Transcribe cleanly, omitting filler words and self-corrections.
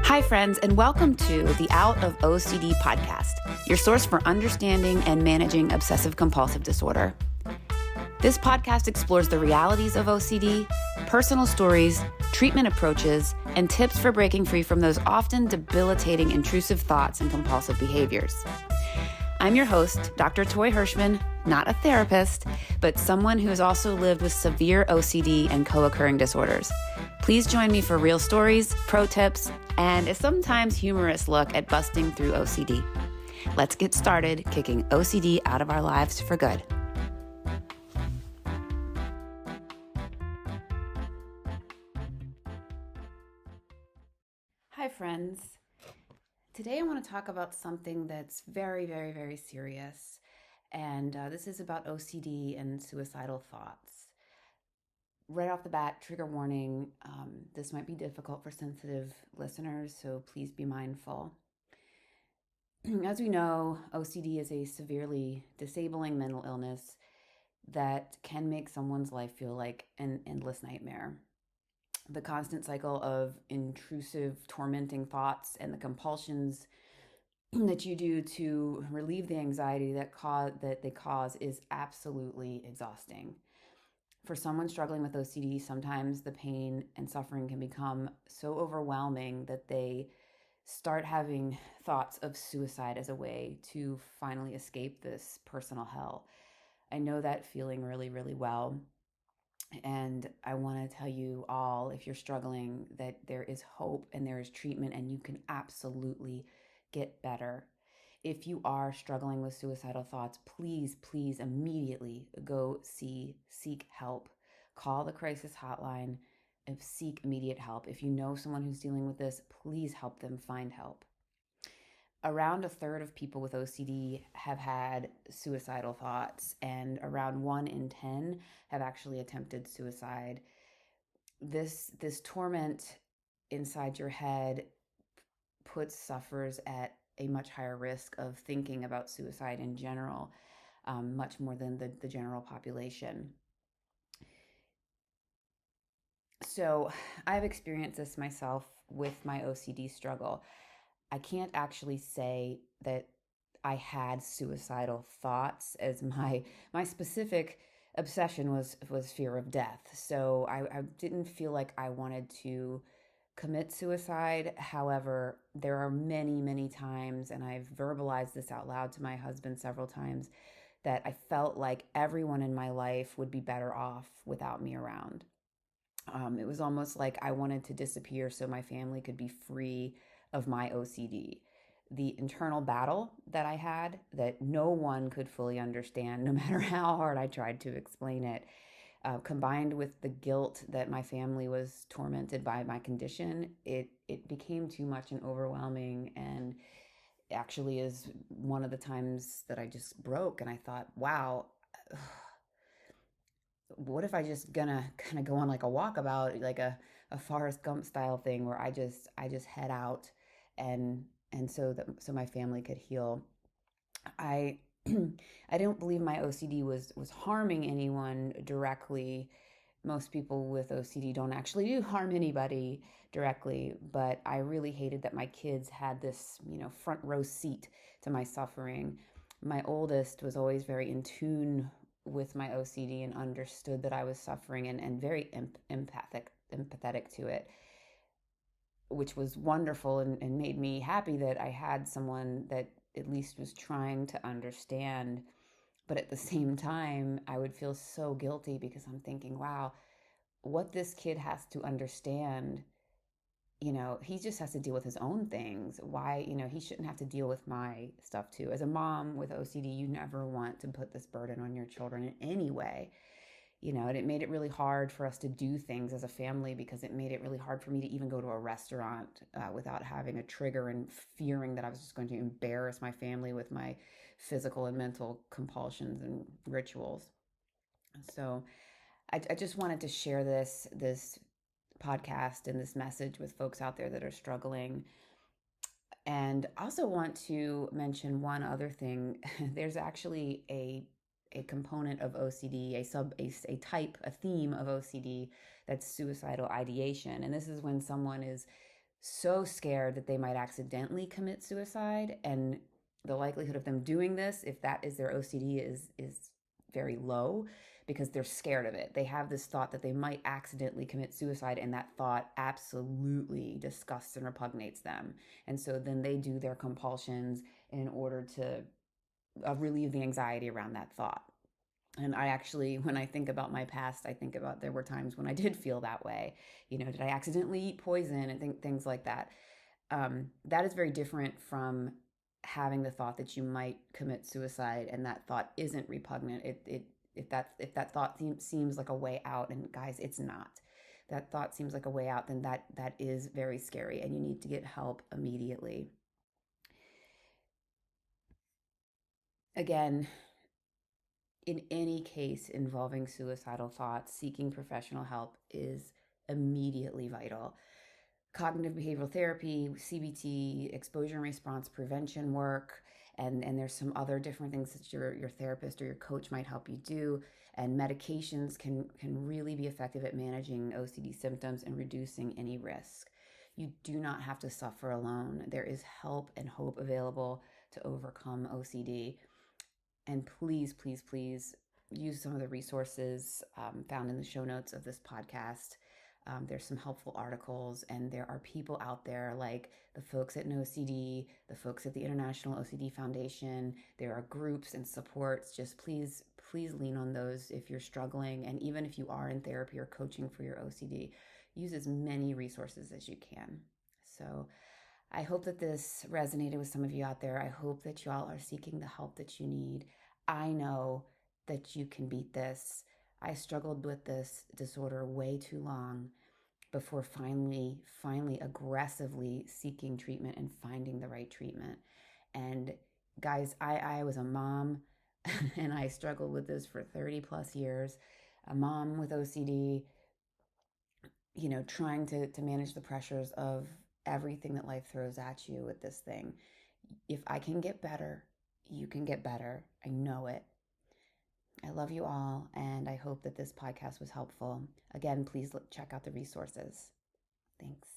Hi, friends, and welcome to the Out of OCD podcast, your source for understanding and managing obsessive compulsive disorder. This podcast explores the realities of OCD, personal stories, treatment approaches, and tips for breaking free from those often debilitating intrusive thoughts and compulsive behaviors. I'm your host, Dr. Toy Hirschman, not a therapist, but someone who has also lived with severe OCD and co-occurring disorders. Please join me for real stories, pro tips, and a sometimes humorous look at busting through OCD. Let's get started kicking OCD out of our lives for good. Hi, friends. Today I want to talk about something that's very, very, very serious, and this is about OCD and suicidal thoughts. Right off the bat, trigger warning, this might be difficult for sensitive listeners, so please be mindful. As we know, OCD is a severely disabling mental illness that can make someone's life feel like an endless nightmare. The constant cycle of intrusive, tormenting thoughts and the compulsions that you do to relieve the anxiety that they cause is absolutely exhausting. For someone struggling with OCD, sometimes the pain and suffering can become so overwhelming that they start having thoughts of suicide as a way to finally escape this personal hell. I know that feeling really, really well. And I want to tell you all, if you're struggling, that there is hope and there is treatment and you can absolutely get better. If you are struggling with suicidal thoughts, please immediately go seek help. Call the crisis hotline and seek immediate help. If you know someone who's dealing with this, please help them find help. Around a third of people with OCD have had suicidal thoughts, and around 1 in 10 have actually attempted suicide. This torment inside your head puts sufferers at a much higher risk of thinking about suicide in general, much more than the general population. So I've experienced this myself with my OCD struggle. I can't actually say that I had suicidal thoughts, as my specific obsession was fear of death. So I didn't feel like I wanted to commit suicide. However, there are many times, and I've verbalized this out loud to my husband several times, that I felt like everyone in my life would be better off without me around. It was almost like I wanted to disappear so my family could be free of my OCD. The internal battle that I had that no one could fully understand, no matter how hard I tried to explain it, combined with the guilt that my family was tormented by my condition, it became too much and overwhelming, and actually is one of the times that I just broke and I thought, wow, what if I just gonna kind of go on like a walkabout, like a Forrest Gump style thing where I just head out and so my family could heal. I I don't believe my OCD was harming anyone directly. Most people with OCD don't actually do harm anybody directly, but I really hated that my kids had this, front row seat to my suffering. My oldest was always very in tune with my OCD and understood that I was suffering and very empathetic to it, which was wonderful and made me happy that I had someone that at least was trying to understand. But at the same time, I would feel so guilty because I'm thinking, wow, what this kid has to understand, he just has to deal with his own things. Why, he shouldn't have to deal with my stuff too. As a mom with OCD, you never want to put this burden on your children in any way. And it made it really hard for us to do things as a family because it made it really hard for me to even go to a restaurant without having a trigger and fearing that I was just going to embarrass my family with my physical and mental compulsions and rituals. So I just wanted to share this podcast and this message with folks out there that are struggling. And also want to mention one other thing. There's actually a component of OCD, a theme of OCD that's suicidal ideation. And this is when someone is so scared that they might accidentally commit suicide. And the likelihood of them doing this, if that is their OCD, is very low because they're scared of it. They have this thought that they might accidentally commit suicide, and that thought absolutely disgusts and repugnates them. And so then they do their compulsions in order to relieve the anxiety around that thought. And I actually, when I think about my past, I think about there were times when I did feel that way. Did I accidentally eat poison and things like that? That is very different from having the thought that you might commit suicide, and that thought isn't repugnant. If that thought seems like a way out, and guys, it's not. That thought seems like a way out, then that is very scary, and you need to get help immediately. Again, in any case involving suicidal thoughts, seeking professional help is immediately vital. Cognitive behavioral therapy, CBT, exposure and response prevention work, and there's some other different things that your therapist or your coach might help you do. And medications can really be effective at managing OCD symptoms and reducing any risk. You do not have to suffer alone. There is help and hope available to overcome OCD. And please, please, please use some of the resources found in the show notes of this podcast. There's some helpful articles, and there are people out there like the folks at NoCD, the folks at the International OCD Foundation. There are groups and supports. Just please, please lean on those if you're struggling. And even if you are in therapy or coaching for your OCD, use as many resources as you can. So I hope that this resonated with some of you out there. I hope that you all are seeking the help that you need. I know that you can beat this. I struggled with this disorder way too long before finally aggressively seeking treatment and finding the right treatment. And guys, I was a mom and I struggled with this for 30 plus years. A mom with OCD, trying to manage the pressures of everything that life throws at you with this thing. If I can get better, you can get better. I know it. I love you all, and I hope that this podcast was helpful. Again, please check out the resources. Thanks.